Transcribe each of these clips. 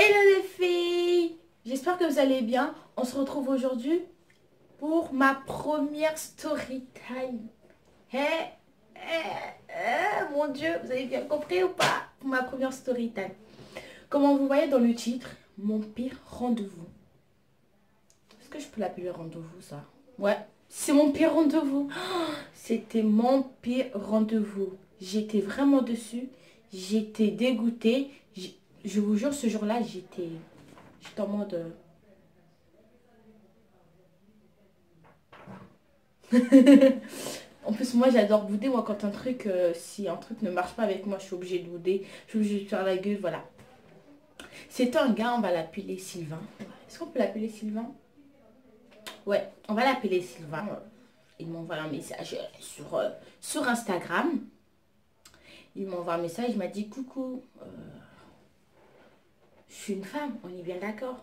Hello les filles, j'espère que vous allez bien. On se retrouve aujourd'hui pour ma première story time. Mon Dieu, vous avez bien compris ou pas? Pour ma première story time. Comme vous voyez dans le titre, mon pire rendez-vous. Est-ce que je peux l'appeler rendez-vous ça? Ouais, c'est mon pire rendez-vous. C'était mon pire rendez-vous. J'étais vraiment dessus. J'étais dégoûtée. Je vous jure, ce jour-là, j'étais en mode... En plus, moi, j'adore bouder. Moi, quand si un truc ne marche pas avec moi, je suis obligée de bouder. Je suis obligée de faire la gueule, voilà. C'est un gars, on va l'appeler Sylvain. Est-ce qu'on peut l'appeler Sylvain? Ouais, on va l'appeler Sylvain. Il m'envoie un message sur Instagram. Il m'envoie un message, il m'a dit coucou, je suis une femme, on est bien d'accord.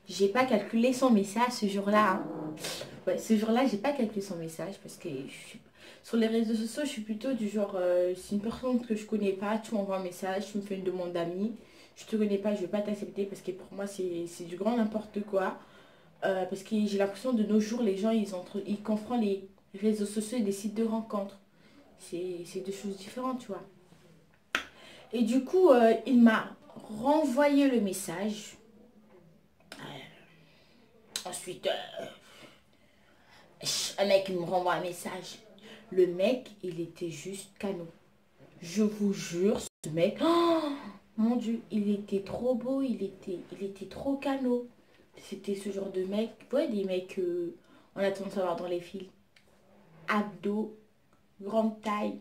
J'ai pas calculé son message ce jour-là. Hein. Ouais, ce jour-là, j'ai pas calculé son message parce que sur les réseaux sociaux, je suis plutôt du genre, si une personne que je connais pas, tu m'envoies un message, tu me fais une demande d'amis, je te connais pas, je vais pas t'accepter parce que pour moi, c'est du grand n'importe quoi. Parce que j'ai l'impression de nos jours, les gens, ils confondent les réseaux sociaux et des sites de rencontres. C'est deux choses différentes, tu vois. Et du coup, il m'a renvoyé le message. Ensuite, un mec il me renvoie un message. Le mec, il était juste canon. Je vous jure, ce mec, oh, mon Dieu, il était trop beau, il était trop canon. C'était ce genre de mec, vous voyez des mecs on a tendance à voir dans les films. Abdos, grande taille,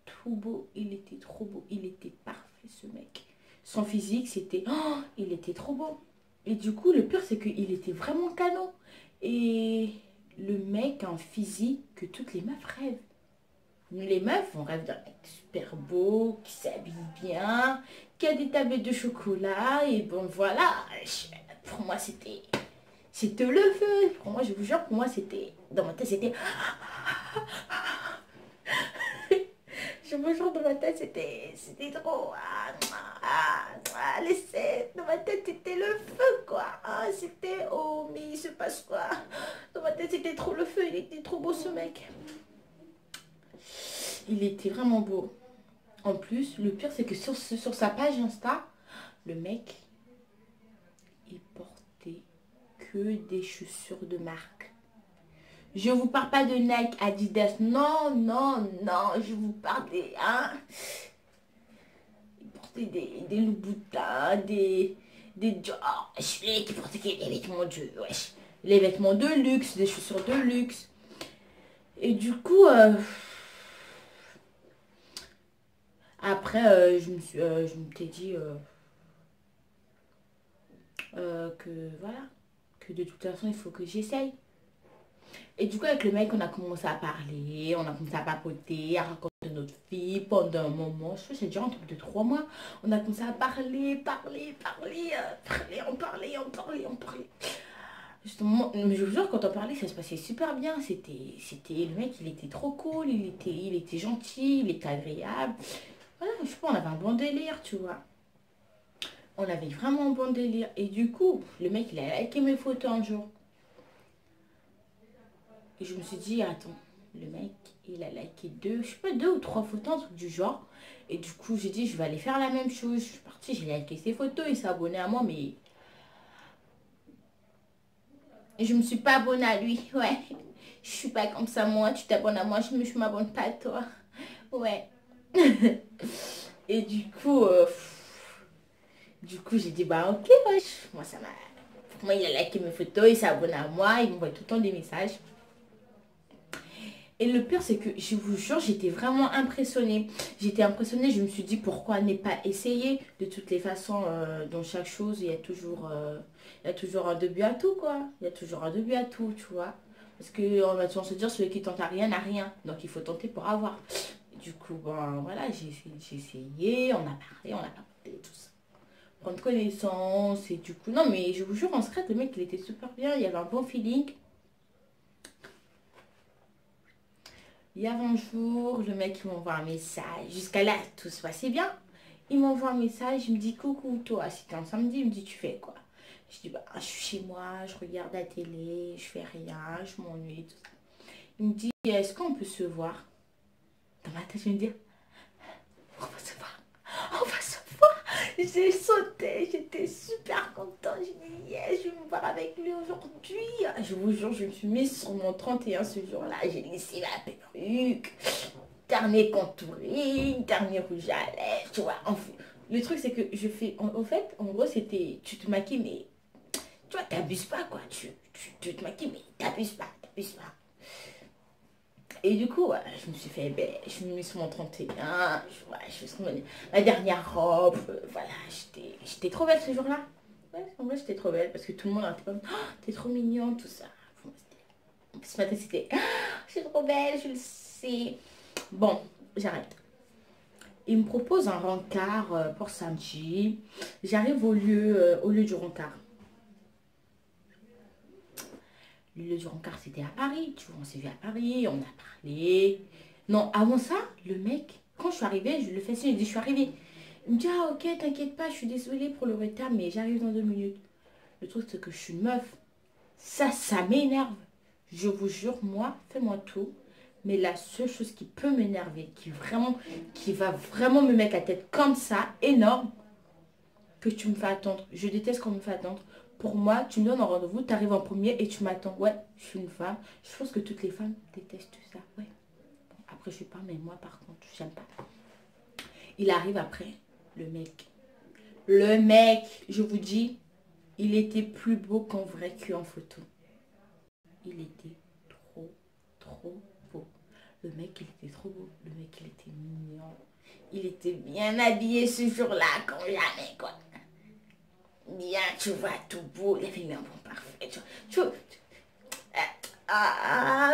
tout beau, il était trop beau, il était parfait ce mec. Son physique, c'était, oh, il était trop beau. Et du coup, le pire, c'est qu'il était vraiment canon. Et le mec a un physique que toutes les meufs rêvent. Nous, les meufs, on rêve d'un mec super beau, qui s'habille bien, qui a des tablettes de chocolat. Et bon, voilà. Pour moi, c'était le feu. Pour moi, je vous jure, pour moi, c'était... Dans ma tête, c'était... Je vous jure, dans ma tête, c'était trop... laissez... Dans ma tête, c'était le feu, quoi. Ah, c'était... Oh, mais il se passe quoi? Dans ma tête, c'était trop le feu. Il était trop beau, ce mec. Il était vraiment beau. En plus, le pire, c'est que sur sa page Insta, le mec, il portait que des chaussures de marque. Je vous parle pas de Nike, Adidas. Non, non, non. Je vous parle des... Hein, il portait des Louboutin, des... Oh, celui qui portait des vêtements de... Wesh. Les vêtements de luxe, des chaussures de luxe. Et du coup... après, je me t'ai dit que voilà, que de toute façon, il faut que j'essaye. Et du coup, avec le mec, on a commencé à parler, on a commencé à papoter, à raconter notre vie pendant un moment. Je crois que c'est déjà un truc de 3 mois. On a commencé à parler. Justement, mais je vous jure, quand on parlait, ça se passait super bien. Le mec, il était trop cool, il était gentil, il était agréable. Voilà, je sais pas, on avait un bon délire, tu vois. On avait vraiment un bon délire. Et du coup, le mec, il a liké mes photos un jour. Et je me suis dit, attends, le mec, il a liké je sais pas, 2 ou 3 photos, un truc du genre. Et du coup, j'ai dit, je vais aller faire la même chose. Je suis partie, j'ai liké ses photos, il s'est abonné à moi, mais... Et je me suis pas abonnée à lui, ouais. Je suis pas comme ça, moi. Tu t'abonnes à moi, je m'abonne pas à toi. Ouais. Et du coup, j'ai dit, bah ok, wesh. Moi, ça m'a... Moi, il a liké mes photos, il s'est abonné à moi, il m'envoie tout le temps des messages. Et le pire, c'est que je vous jure, j'étais vraiment impressionnée. J'étais impressionnée, je me suis dit pourquoi ne pas essayer. De toutes les façons, dans chaque chose, il y a toujours un début à tout, quoi. Il y a toujours un début à tout, tu vois. Parce qu'on va toujours se dire, celui qui tente à rien n'a rien. Donc il faut tenter pour avoir. Du coup, bon, voilà, j'ai essayé, on a parlé, on a parlé, tout ça. Prendre connaissance, et du coup, non, mais je vous jure, en secret, le mec, il était super bien, il y avait un bon feeling. Il y a 20 jours, le mec il m'envoie un message. Jusqu'à là, tout se passait bien. Il m'envoie un message, il me dit coucou toi, c'était un samedi, il me dit tu fais quoi? Je dis bah je suis chez moi, je regarde la télé, je fais rien, je m'ennuie, tout ça. Il me dit est-ce qu'on peut se voir? Dans ma tête je me dis on va se voir, on va se voir. J'ai sauté, j'étais super contente, j'ai dit yes, je vais me voir avec lui aujourd'hui. Je vous jure, je me suis mise sur mon 31 ce jour-là, j'ai laissé la perruque, dernier contouring, dernier rouge à lèvres, tu vois. En fait, le truc, c'est que je fais... En fait, en gros, c'était... Tu te maquilles, mais... Tu vois, t'abuses pas, quoi. Tu te maquilles, mais t'abuses pas, t'abuses pas. Et du coup, ouais, je me suis fait... Ben, je me suis mis sur mon 31. Je suis sur ma dernière robe. Voilà, j'étais trop belle ce jour-là. Ouais, en vrai, j'étais trop belle. Parce que tout le monde était comme... Oh, t'es trop mignonne, tout ça. Ce matin, c'était... Oh, je suis trop belle, je le sais. Bon, j'arrête. Il me propose un rencard pour samedi. J'arrive au lieu du rencard. Le lieu du rencard, c'était à Paris. Tu vois, on s'est vu à Paris, on a parlé. Non, avant ça, le mec, quand je suis arrivée, je le fais signe, je dis je suis arrivée. Il me dit ah ok, t'inquiète pas, je suis désolée pour le retard, mais j'arrive dans 2 minutes. Le truc, c'est que je suis une meuf. Ça m'énerve. Je vous jure, moi, fais-moi tout. Mais la seule chose qui peut m'énerver, qui va vraiment me mettre la tête comme ça, énorme, que tu me fais attendre. Je déteste qu'on me fait attendre. Pour moi, tu me donnes un rendez-vous, tu arrives en premier et tu m'attends. Ouais, je suis une femme. Je pense que toutes les femmes détestent ça. Ouais. Bon, après, je sais pas, mais moi, par contre, j'aime pas. Il arrive après, le mec. Le mec, je vous dis, il était plus beau qu'en vrai qu'en photo. Il était trop beau. Le mec, il était trop beau. Le mec, il était mignon. Il était bien habillé ce jour-là, comme jamais, quoi. Bien, tu vois, tout beau. Il avait mis un bon parfum.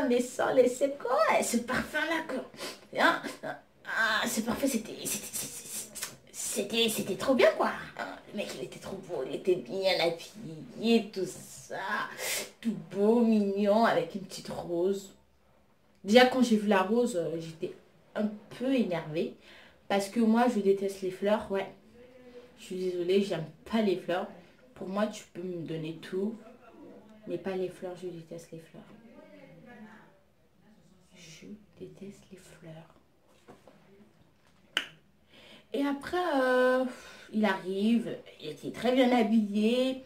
Mais sans laisser quoi, ce parfum-là, quoi. Hein, ce parfum, c'était trop bien, quoi. Hein, le mec, il était trop beau. Il était bien habillé, tout ça. Tout beau, mignon, avec une petite rose. Déjà, quand j'ai vu la rose, j'étais un peu énervée. Parce que moi, je déteste les fleurs, ouais. Je suis désolée, j'aime pas les fleurs. Pour moi, tu peux me donner tout. Mais pas les fleurs, je déteste les fleurs. Je déteste les fleurs. Et après, il arrive, il était très bien habillé.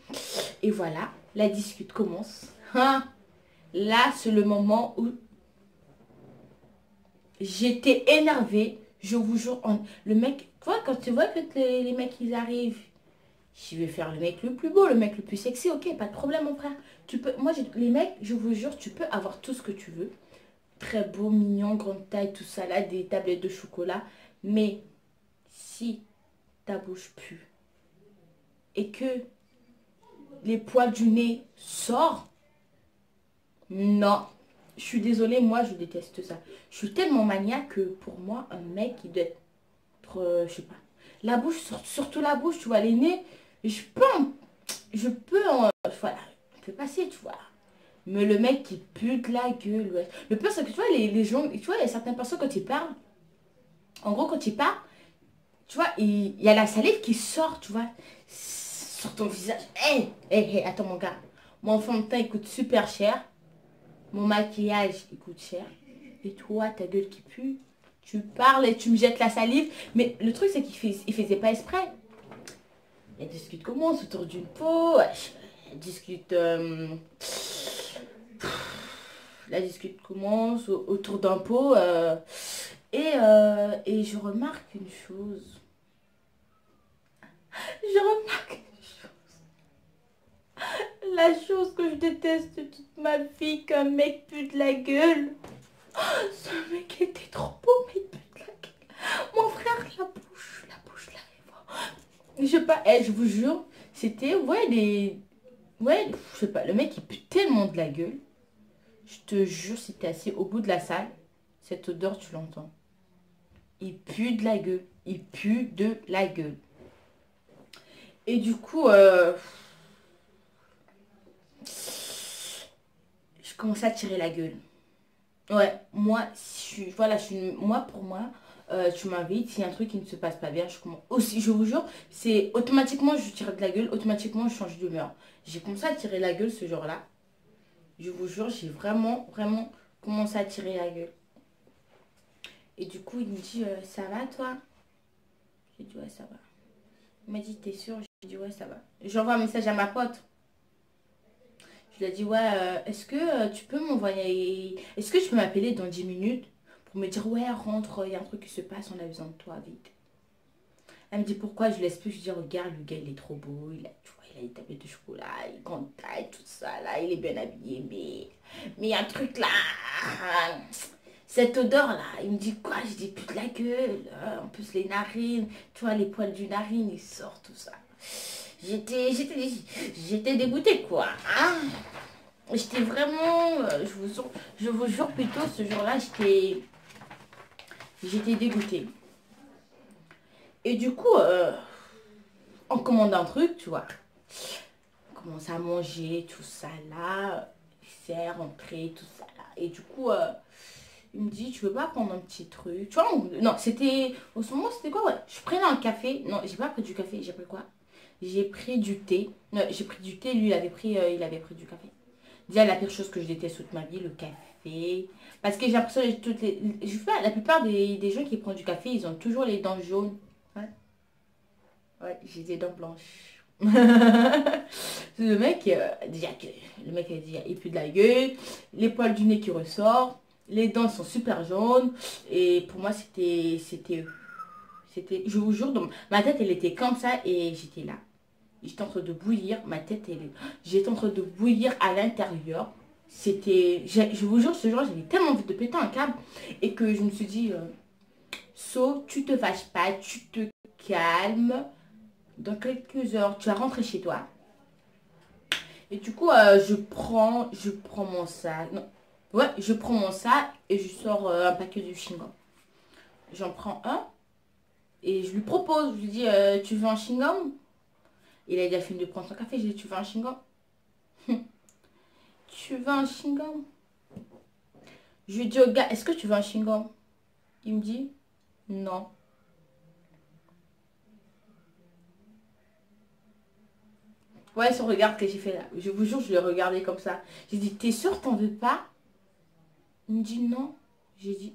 Et voilà, la discute commence. Hein. Là, c'est le moment où j'étais énervée. Je vous jure, le mec, toi, quand tu vois que les mecs, ils arrivent, je vais faire le mec le plus beau, le mec le plus sexy, ok, pas de problème, mon frère. Tu peux, moi, les mecs, je vous jure, tu peux avoir tout ce que tu veux. Très beau, mignon, grande taille, tout ça là, des tablettes de chocolat. Mais si ta bouche pue et que les poils du nez sortent, non. Je suis désolée, moi je déteste ça. Je suis tellement maniaque que pour moi, un mec, il doit être, je sais pas, la bouche, surtout la bouche, tu vois, les nez, voilà, on peut passer, tu vois. Mais le mec qui pue de la gueule, ouais. Le pire, c'est que tu vois, les gens, tu vois, il y a certaines personnes quand ils parlent, en gros, quand ils parlent, tu vois, il y a la salive qui sort, tu vois, sur ton visage. Hé, attends, mon gars. Mon fond de teint, il coûte super cher. Mon maquillage, il coûte cher. Et toi, ta gueule qui pue, tu parles et tu me jettes la salive. Mais le truc, c'est qu'il faisait pas exprès. La discute commence autour d'une peau. La discute... la discute commence autour d'un pot. Et je remarque une chose. Je remarque une chose. La chose que je déteste de toute ma vie, qu'un mec pue de la gueule. Oh, ce mec était trop beau, mais il pue de la gueule. Mon frère, la bouche, la lèvre. Je sais pas, je vous jure, c'était, ouais, ouais, je sais pas, le mec il pue tellement de la gueule. Je te jure, si t'es assis au bout de la salle, cette odeur, tu l'entends. Il pue de la gueule. Il pue de la gueule. Et du coup, je commençais à tirer la gueule. Ouais, moi, voilà, moi, pour moi, tu m'invites, s'il y a un truc qui ne se passe pas bien, aussi, je vous jure, c'est automatiquement, je tire de la gueule, automatiquement, je change d'humeur. J'ai commencé à tirer la gueule ce jour-là. Je vous jure, j'ai vraiment, vraiment commencé à tirer la gueule. Et du coup, il me dit, ça va toi? J'ai dit, ouais, ça va. Il m'a dit, t'es sûr? J'ai dit, ouais, ça va. J'envoie un message à ma pote. Je lui ai dit, ouais, est-ce que tu peux m'envoyer... Est-ce que tu peux m'appeler dans 10 minutes pour me dire, ouais, rentre, il y a un truc qui se passe, on a besoin de toi, vite. Elle me dit, pourquoi? Je laisse plus. Je dis, regarde, le gars, il est trop beau. Tu vois, il a des tablettes de chocolat, il grande taille, tout ça, là. Il est bien habillé, mais il y a un truc là. Cette odeur-là. Il me dit, quoi? Je dis, pute la gueule. En plus, les narines, tu vois, les poils du narine, ils sortent, tout ça. J'étais dégoûtée, quoi. Hein. J'étais vraiment, je vous jure plutôt, ce jour-là, j'étais dégoûtée. Et du coup, on commande un truc, tu vois. On commence à manger, tout ça là. Dessert, entrée, tout ça là. Et du coup, il me dit, tu veux pas prendre un petit truc? Tu vois, non, c'était, au ce moment, c'était quoi? Ouais, je prenais un café. Non, j'ai pas pris du café, j'ai pris quoi? J'ai pris du thé. Non, j'ai pris du thé, lui, il avait pris du café. Déjà, la pire chose que je déteste toute ma vie, le café. Parce que j'ai l'impression que je sais pas, la plupart des gens qui prennent du café, ils ont toujours les dents jaunes. Ouais, ouais, j'ai des dents blanches. Le mec, le mec a dit, il pue de la gueule, les poils du nez qui ressortent, les dents sont super jaunes. Et pour moi, je vous jure, ma tête, elle était comme ça et j'étais là. J'étais en train de bouillir, ma tête, j'étais en train de bouillir à l'intérieur. Je vous jure, ce jour, j'avais tellement envie de péter un câble et que je me suis dit, So, tu te fâches pas, tu te calmes. Dans quelques heures, tu vas rentrer chez toi. Et du coup, je prends mon sac. Non. Ouais, je prends mon sac et je sors un paquet de chewing-gum. J'en prends un et je lui propose. Je lui dis, tu veux un chewing-gum? Il a déjà fini de prendre son café. Je lui dis, tu veux un chewing-gum? Tu veux un chewing-gum? Je lui dis au gars, est-ce que tu veux un chewing-gum? Il me dit, non. Ouais, son regard que j'ai fait là. Je vous jure, je l'ai regardé comme ça. J'ai dit, t'es sûr t'en veux pas? Il me dit non. J'ai dit.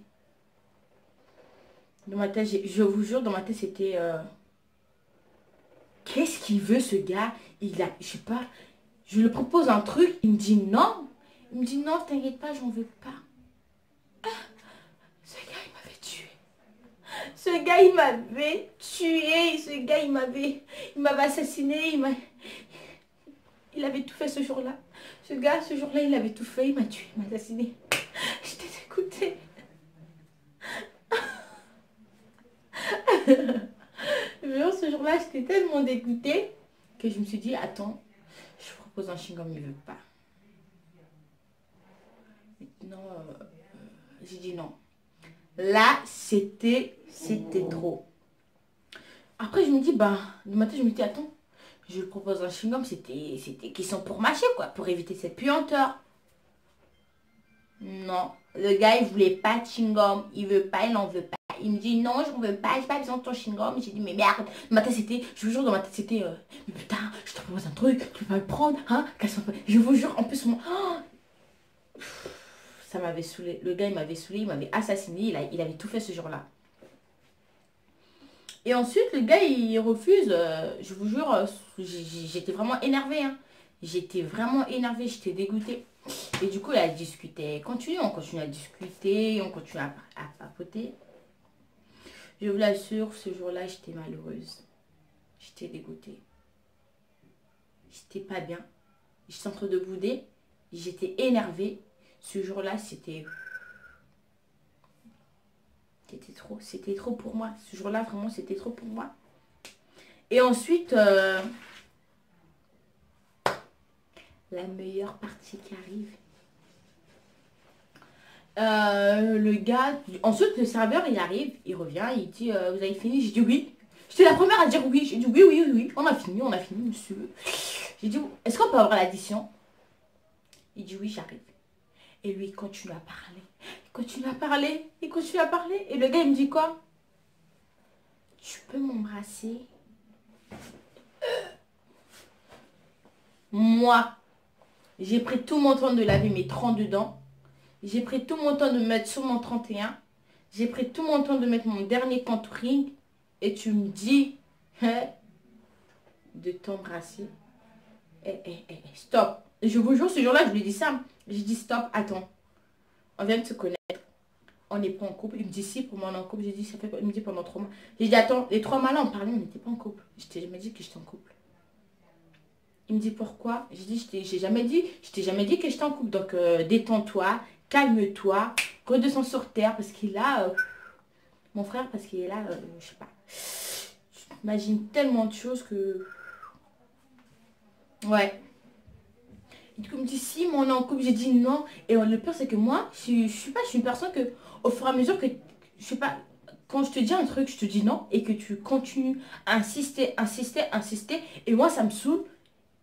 Dans ma tête, je vous jure, dans ma tête, c'était... Qu'est-ce qu'il veut ce gars? Je sais pas. Je lui propose un truc, il me dit non. Il me dit non, t'inquiète pas, j'en veux pas. Ah, ce gars, il m'avait tué. Ce gars, il m'avait tué. Ce gars, il m'avait assassiné. Il avait tout fait ce jour-là. Ce gars, ce jour-là, il avait tout fait. Il m'a tué, il m'a assassiné. J'étais dégoûtée. Ce jour-là, j'étais tellement dégoûtée que je me suis dit, attends, je propose un chewing-gum, il veut pas. Maintenant, j'ai dit non. Là, c'était trop. Après, je me dis, bah, le matin, je me dis, attends, je lui propose un chewing-gum, c'était question pour mâcher, quoi, pour éviter cette puanteur. Non, le gars, il voulait pas de chewing-gum, il veut pas, il n'en veut pas. Il me dit non, je ne veux pas, j'ai pas besoin de ton chewing-gum. J'ai dit mais merde. Dans ma tête c'était, je vous jure, dans ma tête c'était, mais putain, je te propose un truc, tu vas le prendre, hein? Je vous jure, en plus, ça m'avait saoulé. Le gars il m'avait saoulé, il m'avait assassiné, il avait tout fait ce jour-là. Et ensuite, le gars il refuse, je vous jure, j'étais vraiment énervée. Hein. J'étais vraiment énervée, j'étais dégoûtée. Et du coup, il a discuté. On continue à discuter, on continue à papoter. Je vous l'assure, ce jour-là, j'étais malheureuse. J'étais dégoûtée. J'étais pas bien. J'étais en train de bouder. J'étais énervée. Ce jour-là, c'était trop. C'était trop pour moi. Ce jour-là, vraiment, c'était trop pour moi. Et ensuite, la meilleure partie qui arrive. Le gars, ensuite le serveur il arrive, il revient, il dit vous avez fini? J'ai dit oui. J'étais la première à dire oui. J'ai dit oui, oui, oui, on a fini, monsieur. J'ai dit est-ce qu'on peut avoir l'addition? Il dit oui, j'arrive. Et lui il continue à parler, il continue à parler, il continue à parler. Et le gars il me dit quoi? tu peux m'embrasser? Moi, j'ai pris tout mon temps de laver mes 32 dents. J'ai pris tout mon temps de me mettre sur mon 31. J'ai pris tout mon temps de mettre mon dernier contouring. Et tu me dis hein, de t'embrasser. Stop. Je vous jure, ce jour-là, je lui ai dit ça. J'ai dit stop, attends. On vient de se connaître. On n'est pas en couple. Il me dit si, pour moi on est en couple. J'ai dit ça fait. Il me dit pendant 3 mois. J'ai dit attends, les 3 mois là on parlait, on n'était pas en couple. Je t'ai jamais dit que j'étais en couple. Il me dit pourquoi? J'ai dit, je t'ai jamais dit que j'étais en couple. Donc détends-toi, calme-toi, redescends sur terre parce qu'il a mon frère, parce qu'il est là, je sais pas. J'imagine tellement de choses que. Ouais. Et du coup, il me dit si, mais on est en couple. J'ai dit non. Et le pire, c'est que moi, je suis une personne que, au fur et à mesure que, je sais pas, quand je te dis un truc, je te dis non, et que tu continues à insister, insister, insister, et moi, ça me saoule.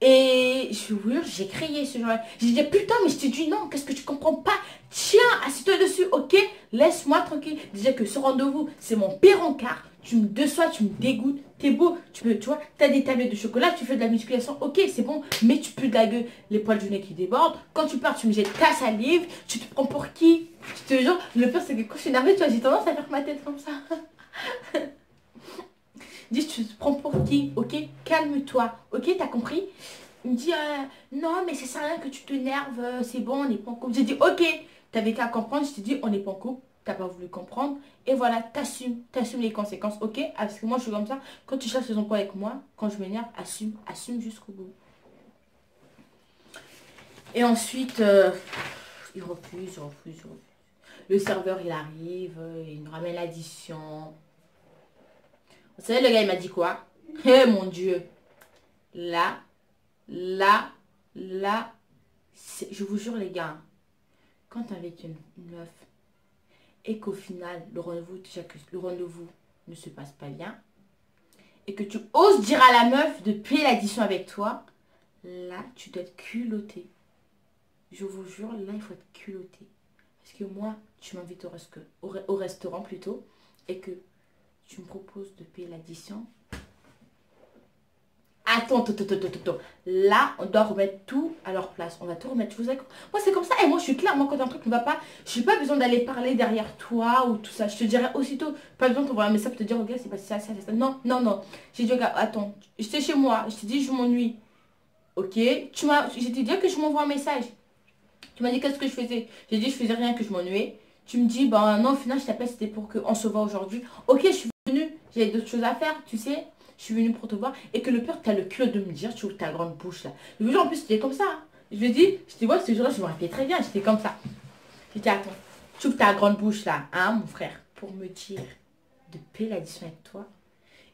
Et je vous jure, j'ai crié ce jour-là. J'ai dit putain, mais je te dis non, qu'est-ce que tu comprends pas? Tiens, assieds-toi dessus, ok? Laisse-moi tranquille. Déjà que ce rendez-vous, c'est mon pire encart. Tu me déçois, tu me dégoûtes. T'es beau, tu vois, t'as des tablettes de chocolat, tu fais de la musculation, ok, c'est bon, mais tu pues de la gueule, les poils du nez qui débordent. Quand tu pars, tu me jettes ta salive, tu te prends pour qui? Je te jure, le pire, c'est que quand je suis énervée, tu vois, j'ai tendance à faire ma tête comme ça. Dis, tu te prends pour qui? Ok, calme-toi. Ok, t'as compris? Il me dit, non, mais c'est ça rien que tu t'énerves, c'est bon, on n'est pas en couple. J'ai dit, ok, t'avais qu'à comprendre. Je t'ai dit, on n'est pas en couple. T'as pas voulu comprendre. Et voilà, t'assumes les conséquences, ok? Parce que moi, je suis comme ça. Quand tu cherches les emplois avec moi, quand je m'énerve, assume jusqu'au bout. Et ensuite, il refuse. Le serveur, il arrive, il nous ramène l'addition. Vous savez, le gars, il m'a dit quoi? Eh mon Dieu. Là, je vous jure, les gars, quand tu avec une meuf et qu'au final, le rendez-vous ne se passe pas bien et que tu oses dire à la meuf de payer l'addition avec toi, là, tu dois être culotté. Je vous jure, là, il faut être culotté. Parce que moi, tu m'invites au restaurant plutôt et que tu me proposes de payer l'addition. Attends. Là, on doit remettre tout à leur place. On va tout remettre. Moi, c'est comme ça. Et moi, je suis claire. Moi, quand un truc ne va pas, je n'ai pas besoin d'aller parler derrière toi ou tout ça. Je te dirai aussitôt. Pas besoin de t'envoyer un message pour te dire, regarde, c'est pas ça. Non. J'ai dit, regarde, attends. J'étais chez moi. Je t'ai dit, je m'ennuie. Ok. J'ai dit que je m'envoie un message. Tu m'as dit qu'est-ce que je faisais. J'ai dit, je faisais rien, que je m'ennuyais. Tu me dis, ben non, au final, je t'appelle, c'était pour qu'on se voit aujourd'hui. Ok, je suis venue. J'avais d'autres choses à faire, tu sais. Je suis venue pour te voir. Et que le pire, tu as le culot de me dire, tu ouvres ta grande bouche là. Je veux dire, en plus, c'était comme ça. Hein. Je lui ai dit, je te vois, ce jour-là, je me rappelais très bien. J'étais comme ça. J'ai dit, attends, tu ouvres ta grande bouche là, hein, mon frère, pour me dire de payer l'addition avec toi.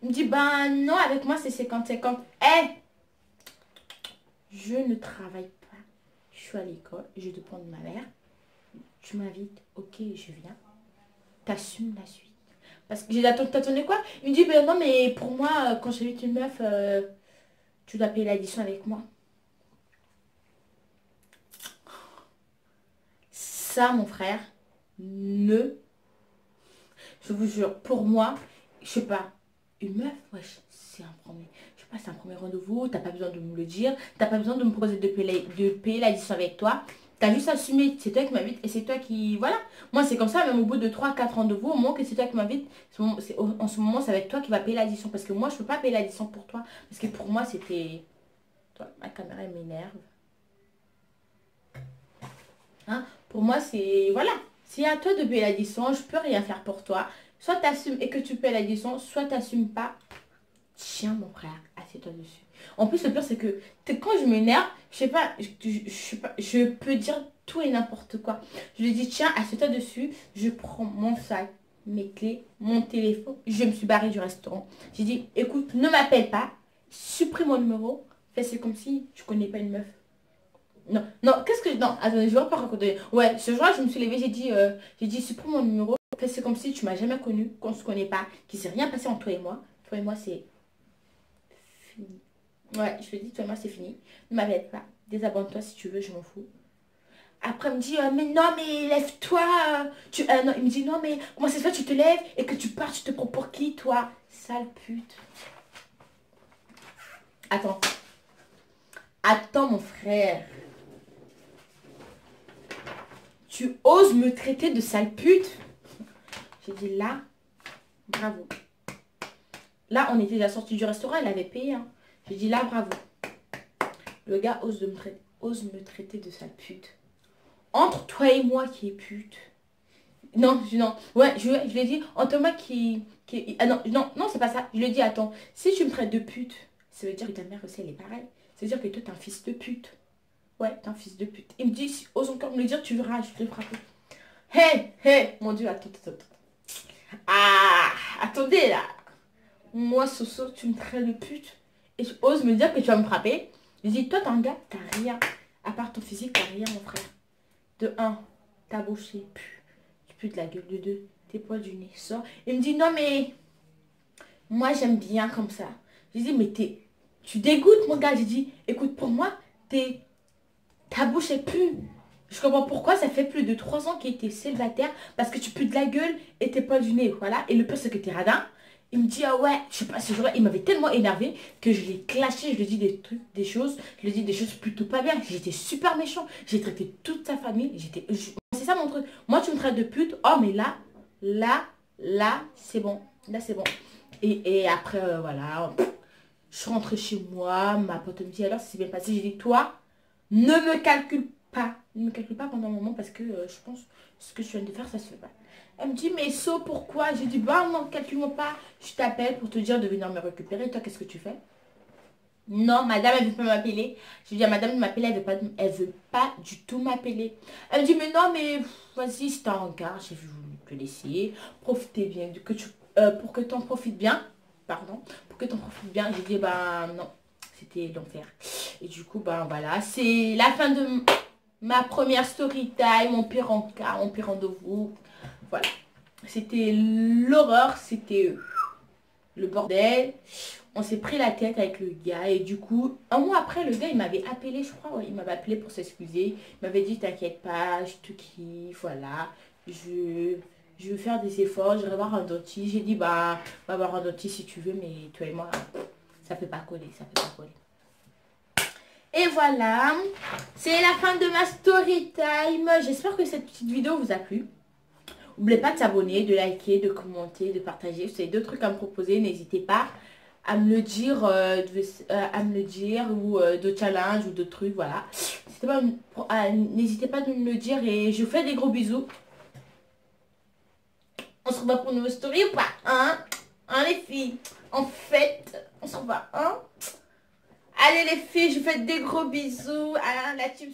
Il me dit, ben non, avec moi, c'est 50-50. Je ne travaille pas. Je suis à l'école, je dépends de ma mère. Tu m'invites, ok, je viens. T'assumes la suite. Parce que j'ai t'attendais quoi? Il me dit, ben non, mais pour moi, quand j'invite une meuf, tu dois payer l'addition avec moi. Ça, mon frère, je vous jure, pour moi, je sais pas, une meuf, wesh, c'est un premier, je sais pas, c'est un premier rendez-vous, t'as pas besoin de me le dire, t'as pas besoin de me proposer de payer l'addition avec toi. T'as juste assumé, c'est toi qui m'invite et c'est toi qui... Voilà. Moi, c'est comme ça, même au bout de 3-4 rendez-vous, au moins que c'est toi qui m'invite, en ce moment, ça va être toi qui va payer l'addition. Parce que moi, je peux pas payer l'addition pour toi. Parce que pour moi, c'était... Toi, ma caméra, elle m'énerve. Hein? Pour moi, c'est... Voilà. C'est à toi de payer l'addition, je peux rien faire pour toi. Soit t'assumes et que tu payes l'addition, soit t'assumes pas. Tiens, mon frère, assieds-toi dessus. En plus, le pire, c'est que quand je m'énerve, je sais pas, je peux dire tout et n'importe quoi. Je lui dis, tiens, assieds-toi dessus. Je prends mon sac, mes clés, mon téléphone. Je me suis barrée du restaurant. J'ai dit, écoute, ne m'appelle pas. Supprime mon numéro. Fais c'est comme si tu connais pas une meuf. Non, qu'est-ce que... Non, attendez, je vais pas raconter. Ouais, ce jour-là, je me suis levée, j'ai dit, supprime mon numéro. Fais c'est comme si tu m'as jamais connu, qu'on se connaît pas, qu'il s'est rien passé entre toi et moi. Toi et moi, c'est... Ouais, je te dis, toi et moi, c'est fini. Ne m'appelle pas. Désabonne-toi si tu veux, je m'en fous. Après, il me dit, mais non, mais lève-toi. Non, il me dit, non, mais comment ça se fait, tu te lèves et que tu pars, tu te prends pour qui, toi? Sale pute. Attends. Attends, mon frère. Tu oses me traiter de sale pute? J'ai dit, là, bravo. Là, on était à la sortie du restaurant, elle avait payé. Hein. J'ai dit, là, bravo. Le gars ose me traiter de sale pute. Entre toi et moi qui est pute. Non, non. Ouais, je l'ai dit. Entre moi ah non, non, non, c'est pas ça. Je lui ai dit, attends, si tu me traites de pute, ça veut dire que ta mère aussi, elle est pareille. Ça veut dire que toi, t'es un fils de pute. Ouais, t'es un fils de pute. Il me dit, ose encore me le dire, tu verras, je te frapper. Hé, hé, mon Dieu, attends. Ah, attendez là. Moi, Soso, tu me traites de pute. Et tu oses me dire que tu vas me frapper. Je dis, toi, t'es un gars, t'as rien. À part ton physique, t'as rien, mon frère. De 1, ta bouche pue. Tu pues de la gueule. De 2, tes poils du nez sortent. Il me dit, non, mais moi, j'aime bien comme ça. Je dis, mais tu dégoûtes, mon gars. J'ai dit, écoute, pour moi, ta bouche pue. Je comprends pourquoi ça fait plus de 3 ans qu'il était célibataire. Parce que tu pues de la gueule et tes poils du nez. Voilà. Et le pire, c'est que t'es radin. Il me dit, ah ouais, je sais pas, ce jour-là, il m'avait tellement énervé que je l'ai clashé, je lui ai dit des choses, je lui ai dit des choses plutôt pas bien. J'étais super méchant, j'ai traité toute sa famille, c'est ça mon truc. Moi, tu me traites de pute, oh mais là, c'est bon, là c'est bon. Et après, voilà, je suis rentrée chez moi, ma pote me dit, alors, ça s'est bien passé. J'ai dit, toi, ne me calcule pas, pendant un moment parce que je pense que ce que je viens de faire, ça se fait pas. Elle me dit, mais So, pourquoi? J'ai dit, bah non, calcule-moi pas. Je t'appelle pour te dire de venir me récupérer. Toi, qu'est-ce que tu fais? Non, madame, elle veut pas m'appeler. Je dis à madame de m'appeler, elle veut pas du tout m'appeler. Elle me dit, mais non, mais vas-y, c'est un rencard. J'ai voulu te laisser. Profitez bien, pour que t'en profites bien. Pardon, pour que t'en profites bien. J'ai dit, bah non, c'était l'enfer. Et du coup, bah voilà, c'est la fin de ma première story time, mon pire encart, mon pire rendez-vous. Voilà, c'était l'horreur, c'était le bordel. On s'est pris la tête avec le gars et du coup, un mois après, le gars, il m'avait appelé, je crois, ouais, il m'avait appelé pour s'excuser. Il m'avait dit, t'inquiète pas, je te kiffe, voilà. Je veux faire des efforts, je vais voir un dentiste. J'ai dit, bah, va voir un dentiste si tu veux, mais toi et moi, ça peut pas coller, ça peut pas coller. Et voilà, c'est la fin de ma story time. J'espère que cette petite vidéo vous a plu. N'oubliez pas de s'abonner, de liker, de commenter, de partager. Si vous avez d'autres trucs à me proposer, n'hésitez pas à me le dire, ou d'autres challenges ou d'autres trucs, voilà. N'hésitez pas de me le dire et je vous fais des gros bisous. On se revoit pour une nouvelle story ou pas, hein? Hein les filles? En fait, on se revoit, hein? Allez les filles, je vous fais des gros bisous. À la team.